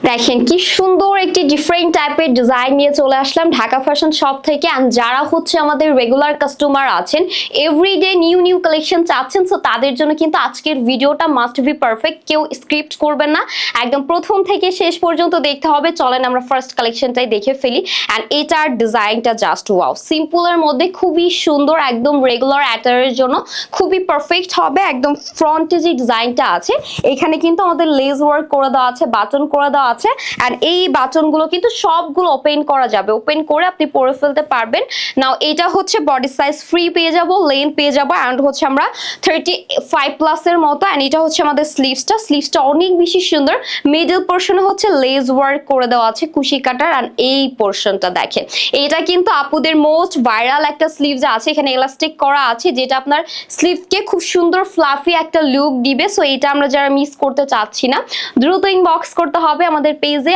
দেখেন কি সুন্দর একটি ডিফারেন্ট টাইপের ডিজাইন নিয়ে চলে আসলাম ঢাকা ফ্যাশন শপ থেকে। এন্ড যারা হচ্ছে আমাদের রেগুলার কাস্টমার আছেন, এভরিডে নিউ নিউ কালেকশন চাচ্ছেন, সো তাদের জন্য কিন্তু আজকের ভিডিওটা মাস্ট বি পারফেক্ট। কেউ স্ক্রিপ্ট করবেন না, একদম প্রথম থেকে শেষ পর্যন্ত দেখতে হবে। চলেন আমরা ফার্স্ট কালেকশনটাই দেখে ফেলি। এন্ড এটার ডিজাইনটা জাস্ট ওয়াও, সিম্পলের মধ্যে খুবই সুন্দর, একদম রেগুলার অ্যাটায়ারের জন্য খুবই পারফেক্ট হবে। একদম ফ্রন্টে যে ডিজাইনটা আছে এখানে কিন্তু আমাদের লেস ওয়ার্ক করে দেওয়া আছে, বাটন করে দেওয়া আছে। এন্ড এই বাটনগুলো কিন্তু সবগুলো ওপেন করা যাবে, ওপেন করে আপনি পরে ফেলতে পারবেন। নাও এটা হচ্ছে বডি সাইজ ফ্রি পেয়ে যাব, লেন্থ পেয়ে যাব। এন্ড হচ্ছে আমরা 35 প্লাস এর মতো। এন্ড এটা হচ্ছে আমাদের স্লিভসটা অনেক বেশি সুন্দর। মিডল পোর্শনে হচ্ছে লেস ওয়ার্ক করে দেওয়া আছে, কুশি কাটার। এন্ড এই পোর্শনটা দেখেন, এটা কিন্তু আপুদের মোস্ট ভাইরাল একটা স্লিভস আছে। এখানে এলাস্টিক করা আছে, যেটা আপনার স্লিভকে খুব সুন্দর ফ্লাফি একটা লুক দিবে। সো এটা আমরা যারা মিস করতে চাচ্ছি না, দ্রুত ইনবক্স করতে হবে আমাদের পেজে।